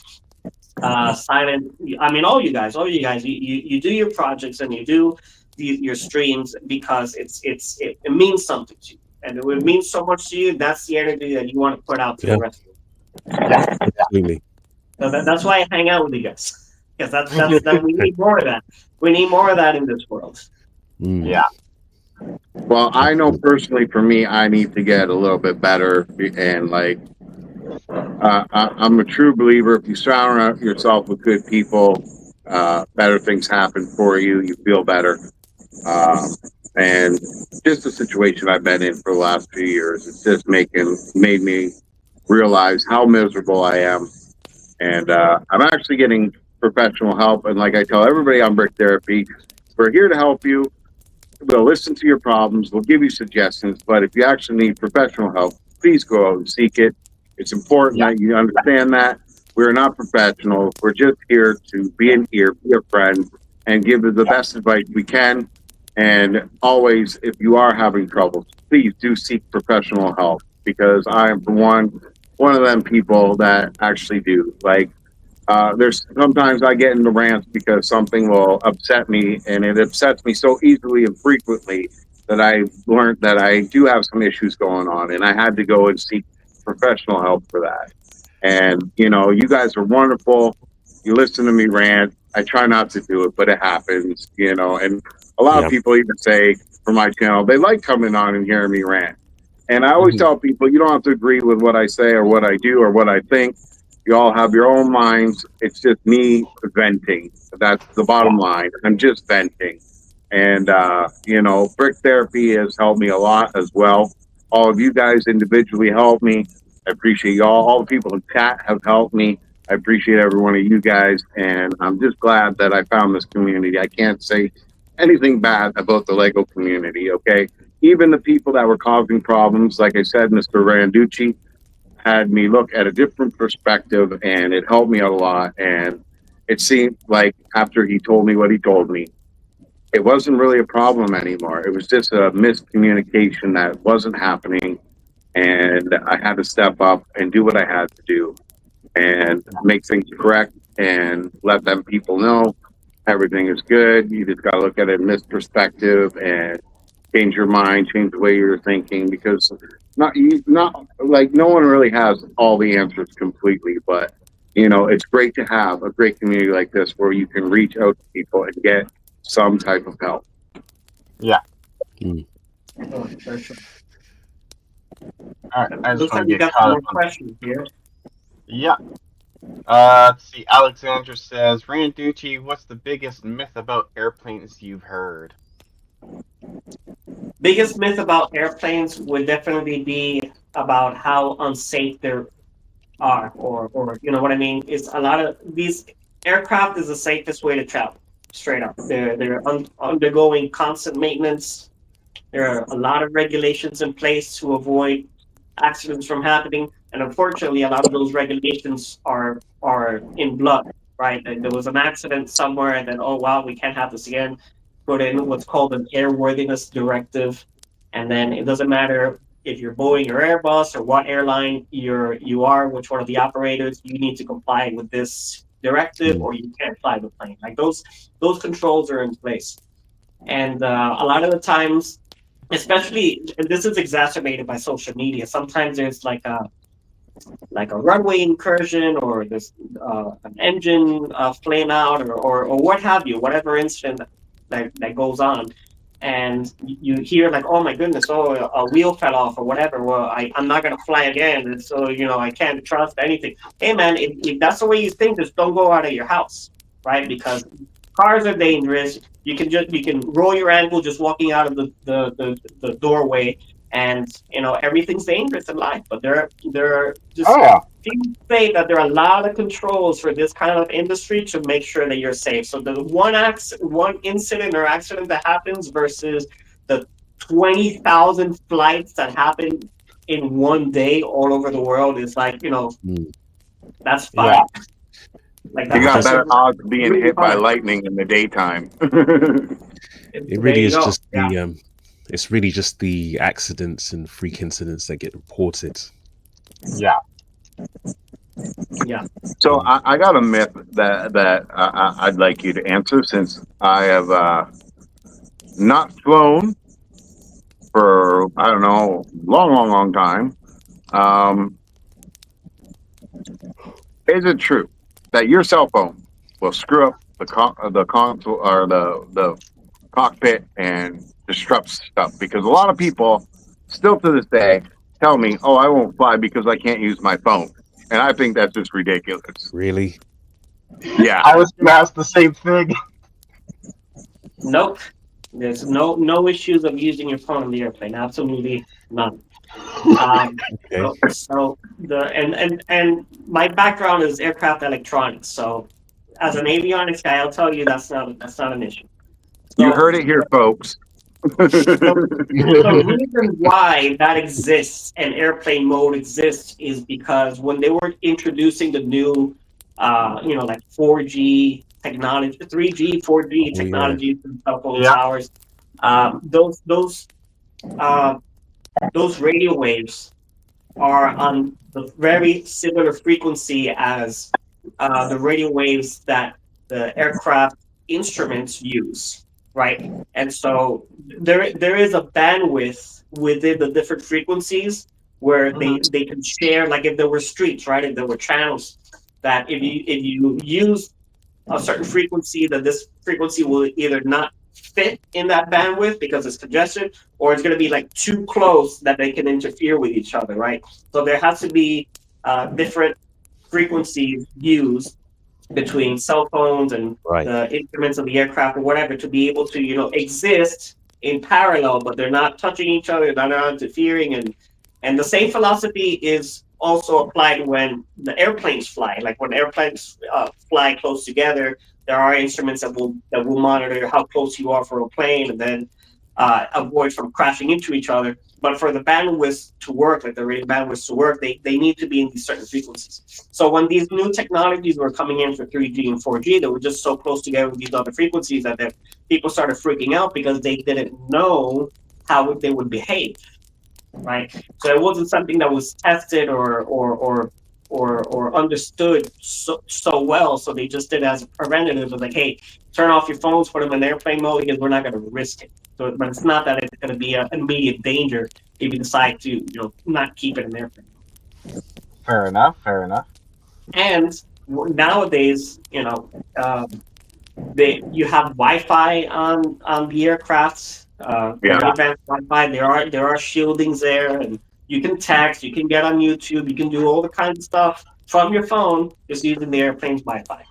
Silent, I mean, all you guys, you do your projects and you do your streams because it means something to you, and it would mean so much to you. That's the energy that you want to put out to the rest of it. Yeah, absolutely. So that's why I hang out with you guys, because that's we need more of that. We need more of that in this world. Yeah. Well, I know personally for me, I need to get a little bit better, and like, I'm a true believer. If you surround yourself with good people, better things happen for you. You feel better. And just the situation I've been in for the last few years, it's just made me realize how miserable I am. And I'm actually getting professional help. And like I tell everybody on Brick Therapy, we're here to help you. We'll listen to your problems. We'll give you suggestions. But if you actually need professional help, please go out and seek it. It's important that you understand that we're not professionals. We're just here to be an ear, be a friend, and give you the best advice we can. And always, if you are having troubles, please do seek professional help, because I am, for one of them people that actually do. Like, there's sometimes I get into rants because something will upset me, and it upsets me so easily and frequently that I learned that I do have some issues going on, and I had to go and seek professional help for that. And you guys are wonderful. You listen to me rant. I try not to do it, but it happens. And a lot of people even say for my channel they like coming on and hearing me rant. And I always tell people, you don't have to agree with what I say or what I do or what I think. You all have your own minds. It's just me venting. That's the bottom line. I'm just venting. And, Brick Therapy has helped me a lot as well. All of you guys individually helped me. I appreciate y'all. All the people in chat have helped me. I appreciate every one of you guys. And I'm just glad that I found this community. I can't say anything bad about the Lego community, okay? Even the people that were causing problems, like I said, Mr. Randucci had me look at a different perspective, and it helped me out a lot. And it seemed like after he told me what he told me, it wasn't really a problem anymore. It was just a miscommunication that wasn't happening. And I had to step up and do what I had to do and make things correct and let them people know everything is good. You just got to look at it in this perspective and change your mind, change the way you're thinking, because not like no one really has all the answers completely, but it's great to have a great community like this where you can reach out to people and get some type of help. Yeah. Oh, for sure. All right. I just Looks want like to we get got some caught more up on. questions here. Yeah. Let's see. Alexandra says, Randucci, what's the biggest myth about airplanes you've heard? Biggest myth about airplanes would definitely be about how unsafe they are, or you know what I mean. It's a lot of these aircraft is the safest way to travel. Straight up, they're undergoing constant maintenance. There are a lot of regulations in place to avoid accidents from happening, and unfortunately, a lot of those regulations are in blood. Right, like there was an accident somewhere, and then oh wow, we can't have this again. Put in what's called an airworthiness directive, and then it doesn't matter if you're Boeing or Airbus or what airline you are, which one of the operators, you need to comply with this directive, or you can't fly the plane. Like those controls are in place, and a lot of the times, especially, and this is exacerbated by social media. Sometimes there's like a runway incursion, or there's an engine flame out, or what have you, whatever incident that goes on, and you hear like, oh my goodness, oh, a wheel fell off or whatever. Well, I'm not gonna fly again, and so I can't trust anything. Hey man, if that's the way you think, just don't go out of your house, right? Because cars are dangerous. You can roll your ankle just walking out of the doorway, and everything's dangerous in life. But there are just people say that there are a lot of controls for this kind of industry to make sure that you're safe. So the one incident or accident that happens versus the 20,000 flights that happen in one day all over the world is like that's fine. Yeah. Like You got better odds of being really hit by hard. lightning in the daytime. It really is just Yeah. the it's really just the accidents and freak incidents that get reported. Yeah. Yeah. So I got a myth that I'd like you to answer, since I have not flown for, I don't know, long time. Is it true that your cell phone will screw up the console or the cockpit and disrupt stuff? Because a lot of people still to this day tell me, oh, I won't fly because I can't use my phone. And I think that's just ridiculous. Really? Yeah. I was going to ask the same thing. Nope. There's no issues of using your phone on the airplane. Absolutely none. Okay. So the and my background is aircraft electronics. So as an avionics guy, I'll tell you that's not an issue. You So heard it here, folks. the reason why that exists and airplane mode exists is because when they were introducing the new, like 4G technology, 3G, 4G Oh yeah. technologies and cell phone Yeah. towers, uh, those radio waves are on the very similar frequency as the radio waves that the aircraft instruments use, right? And so there is a bandwidth within the different frequencies where they can share, like if there were streets, right? If there were channels, that if you use a certain frequency, that this frequency will either not fit in that bandwidth because it's congested, or it's going to be like too close that they can interfere with each other, right? So there has to be different frequencies used between cell phones and Right. the instruments of the aircraft or whatever to be able to exist in parallel, but they're not touching each other, they're not interfering, and the same philosophy is also applied when the airplanes fly. Like when airplanes fly close together, there are instruments that will monitor how close you are for a plane, and then avoid from crashing into each other. But for the bandwidth to work, like the radio bandwidth to work, they need to be in these certain frequencies. So when these new technologies were coming in for 3G and 4G, they were just so close together with these other frequencies that people started freaking out because they didn't know how they would behave, right? So it wasn't something that was tested or understood so well. So they just did it as a preventative of like, hey, turn off your phones, put them in airplane mode because we're not going to risk it. So, but it's not that it's going to be an immediate danger if you decide to not keep it in airplane. Fair enough. Fair enough. And nowadays, you have Wi-Fi on the aircrafts. Very advanced Wi-Fi. There are shieldings there, and you can text, you can get on YouTube, you can do all the kinds of stuff from your phone just using the airplane's Wi-Fi.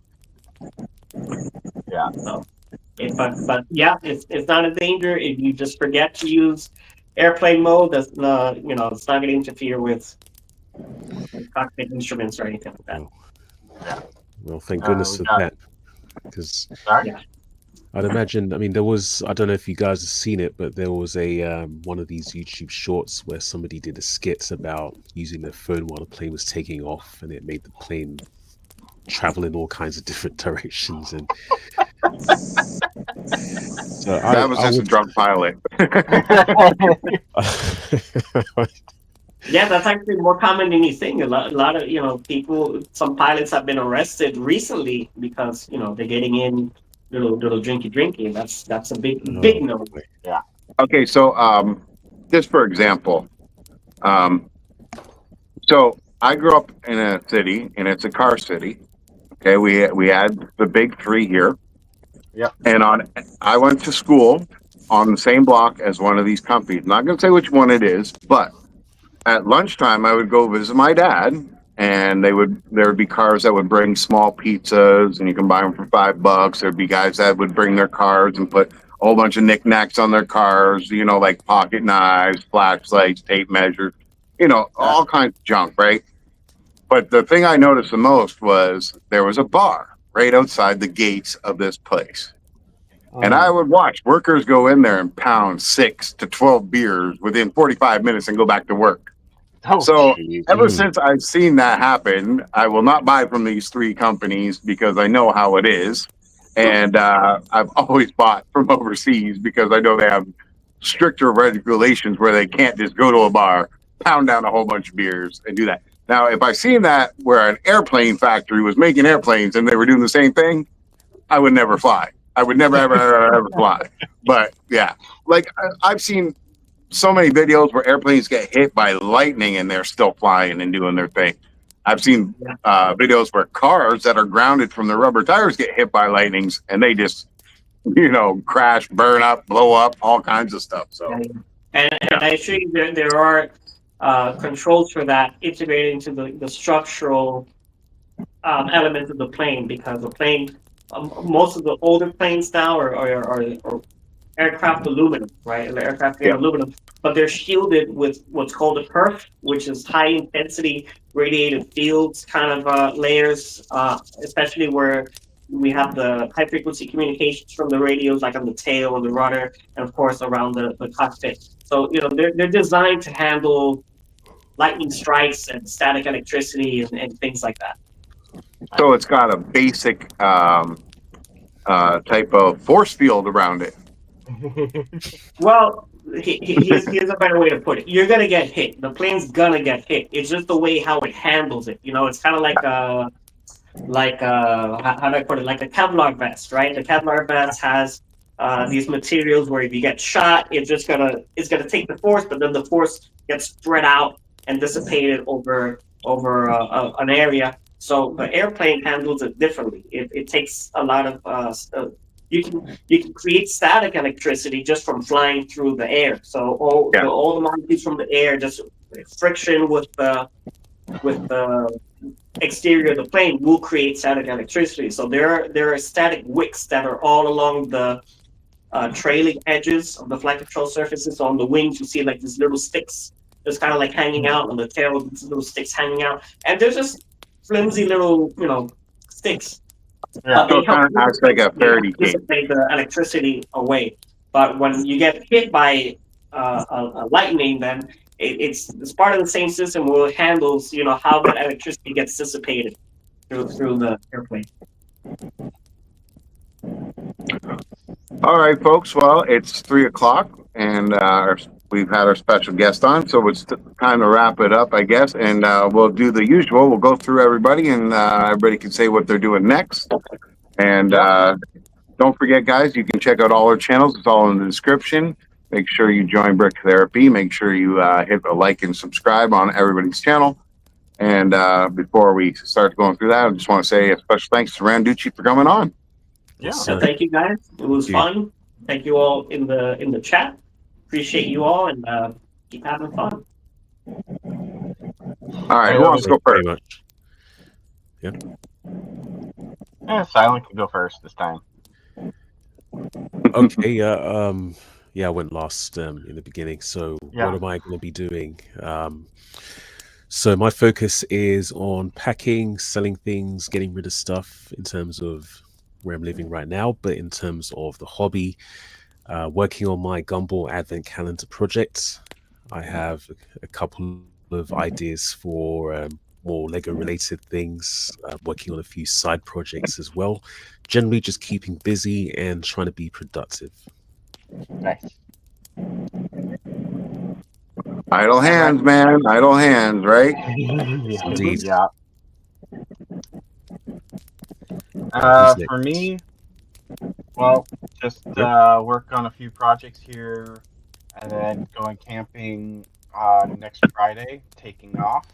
Yeah. So, but yeah, it's not a danger if you just forget to use airplane mode. That's not it's not going to interfere with cockpit instruments or anything like that. Oh. Well, thank goodness for that. Because I'd imagine, I mean, there was, I don't know if you guys have seen it, but there was a one of these YouTube shorts where somebody did a skit about using their phone while the plane was taking off, and it made the plane travel in all kinds of different directions. And so that was just a drunk pilot. Yeah, that's actually more common than you think. A lot of people, some pilots have been arrested recently because they're getting in little drinky. That's a big no. Yeah. Okay, so just for example, so I grew up in a city, and it's a car city. Okay, we had the big three here. Yeah. And I went to school on the same block as one of these companies. I'm not going to say which one it is, but at lunchtime I would go visit my dad, and there would be cars that would bring small pizzas, and you can buy them for $5. There'd be guys that would bring their cars and put a whole bunch of knickknacks on their cars, like pocket knives, flashlights, tape measures, all kinds of junk, right? But the thing I noticed the most was there was a bar right outside the gates of this place. And I would watch workers go in there and pound 6 to 12 beers within 45 minutes and go back to work. So ever since I've seen that happen, I will not buy from these three companies because I know how it is. And I've always bought from overseas because I know they have stricter regulations where they can't just go to a bar, pound down a whole bunch of beers and do that. Now, if I seen that where an airplane factory was making airplanes and they were doing the same thing, I would never fly. I would never, ever fly. But yeah, like I've seen so many videos where airplanes get hit by lightning and they're still flying and doing their thing. I've seen videos where cars that are grounded from the rubber tires get hit by lightnings and they just, crash, burn up, blow up, all kinds of stuff. So, and actually there are controls for that integrated into the structural elements of the plane, because the plane, most of the older planes now are aircraft aluminum, right? Aircraft grade aluminum, but they're shielded with what's called a perf, which is high intensity radiated fields kind of layers, especially where we have the high frequency communications from the radios, like on the tail and the rudder, and of course around the cockpit. So they're designed to handle lightning strikes and static electricity and things like that. So it's got a basic type of force field around it. Well, here's a better way to put it. You're gonna get hit. The plane's gonna get hit. It's just the way how it handles it. It's kind of like how do I put it? Like a Kevlar vest, right? The Kevlar vest has these materials where if you get shot, it's gonna take the force, but then the force gets spread out and dissipated over an area. So the airplane handles it differently. It takes a lot of you can create static electricity just from flying through the air. So all the molecules from the air, just friction with the exterior of the plane will create static electricity. So there are static wicks that are all along the trailing edges of the flight control surfaces. So on the wings, you see like these little sticks just kind of like hanging out. On the tail, these little sticks hanging out, and they're just flimsy little sticks. Yeah, so it kind of acts like a Faraday cage. Dissipate the electricity away. But when you get hit by a lightning, then it's part of the same system where it handles how that electricity gets dissipated through the airplane. All right, folks. Well, it's 3:00, and we've had our special guest on, so it's time to wrap it up, I guess. And we'll do the usual. We'll go through everybody, and everybody can say what they're doing next. And don't forget, guys, you can check out all our channels. It's all in the description. Make sure you join Brick Therapy. Make sure you hit the like and subscribe on everybody's channel. And before we start going through that, I just want to say a special thanks to Randucci for coming on. So thank you, guys. It was fun. Thank you all in the chat. Appreciate you all, and keep having fun. All right, who wants to go first? Silent can go first this time. Okay, I went last in the beginning. So what am I going to be doing? So my focus is on packing, selling things, getting rid of stuff in terms of where I'm living right now, but in terms of the hobby, working on my Gumball Advent Calendar project. I have a couple of ideas for more Lego related things, working on a few side projects as well. Generally just keeping busy and trying to be productive. Nice. Idle hands, man. Idle hands, right? Indeed. Yeah. For me, well, just work on a few projects here, and then going camping next Friday, taking off.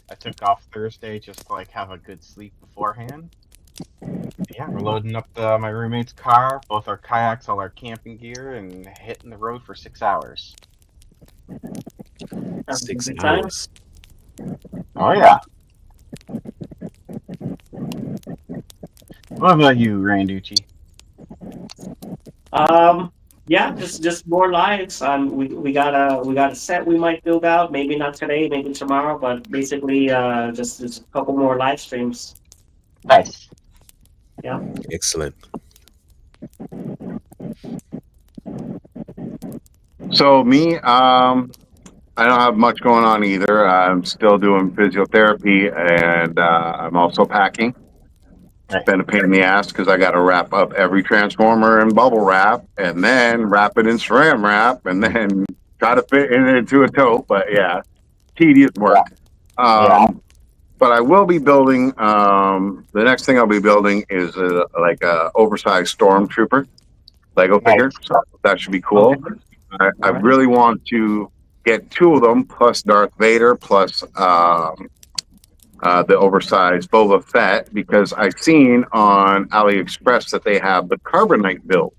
I took off Thursday just to have a good sleep beforehand. Yeah, we're loading up my roommate's car, both our kayaks, all our camping gear, and hitting the road for 6 hours. 6 hours. Oh yeah. What about you, Randucci? Just more lives. We got a set we might build out. Maybe not today, maybe tomorrow, but basically just a couple more live streams. Nice. Yeah. Excellent. So me, I don't have much going on either. I'm still doing physiotherapy, and I'm also packing. It's been a pain in the ass because I got to wrap up every transformer in bubble wrap, and then wrap it in saran wrap, and then try to fit it into a tote. But yeah, tedious work. But I will be building. The next thing I'll be building is a oversized stormtrooper Lego figure. So that should be cool. I really want to get 2 of them, plus Darth Vader, plus the oversized Boba Fett, because I've seen on AliExpress that they have the carbonite build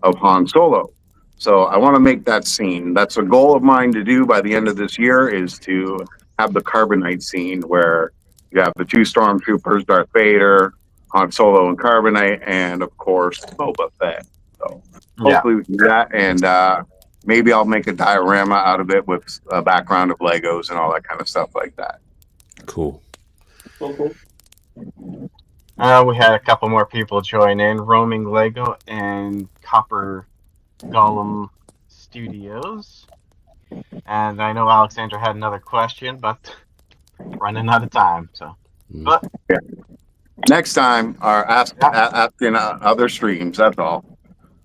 of Han Solo. So I want to make that scene. That's a goal of mine to do by the end of this year, is to have the carbonite scene where you have the 2 stormtroopers, Darth Vader, Han Solo and carbonite, and of course Boba Fett. So hopefully we can do that. And maybe I'll make a diorama out of it with a background of Legos and all that kind of stuff like that. Cool. Cool. We had a couple more people join in. Roaming Lego and Copper Golem Studios. And I know Alexandra had another question, but running out of time. So, but yeah. Next time, asking other streams. That's all.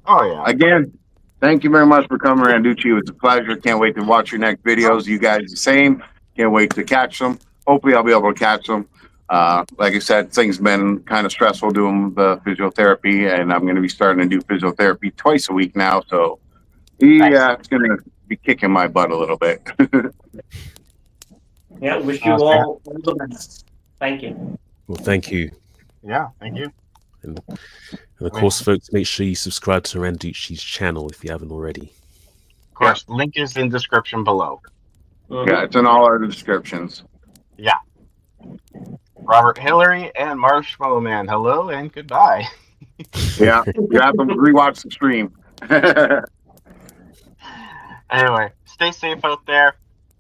Oh yeah. Again, thank you very much for coming, Randucci. It was a pleasure. Can't wait to watch your next videos. You guys the same. Can't wait to catch them. Hopefully, I'll be able to catch them. Like I said, things been kind of stressful doing the physiotherapy, and I'm going to be starting to do physiotherapy twice a week now. So, yeah, it's going to be kicking my butt a little bit. Yeah, wish you all the best. Thank you. Well, thank you. Yeah, thank you. And of course, folks, make sure you subscribe to Randucci's channel if you haven't already. Of course, link is in description below. Yeah, it's in all our descriptions. Yeah. Robert Hillary and Marshmallow Man, hello and goodbye. Yeah, you have to rewatch the stream. Anyway, stay safe out there.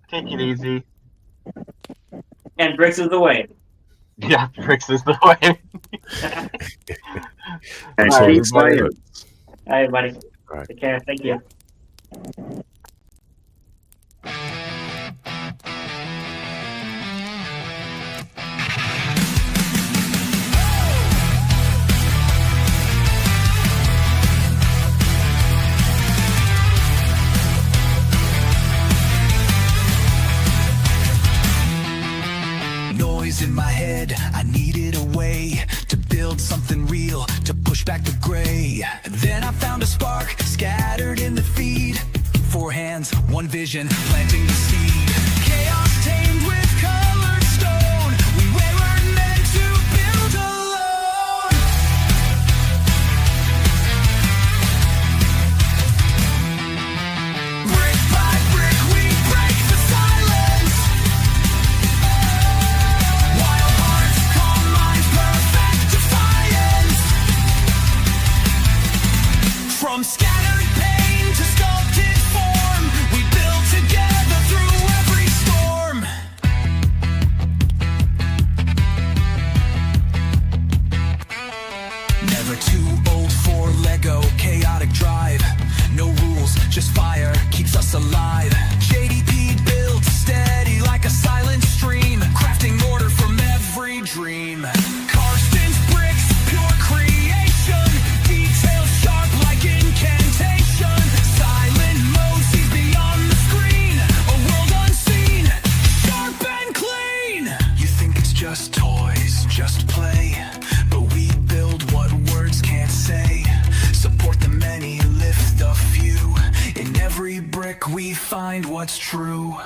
Take it easy. And Bricks is the way. Yeah, Bricks is the way. And Bye, keep playing. All right, buddy. All right. Take care. Thank you. In my head, I needed a way to build something real, to push back the gray. Then I found a spark scattered in the feed. 4 hands, 1 vision, planting the seed. Chaos tamed with colored stone. We weren't meant to build alone. Brick by brick, we break the silence. Wild hearts, calm minds, perfect defiance. From scattered pain to sculpted form, we build together through every storm. Never too old for Lego, chaotic drive. No rules, just fire keeps us alive. JDP Build, steady like a silent stream, crafting order from every dream. Carsten Bricks, pure creation, details sharp like incantation. Silent Moses beyond the screen, a world unseen, sharp and clean. You think it's just toys, just play, but we build what words can't say. Support the many, lift the few. In every brick we find what's true.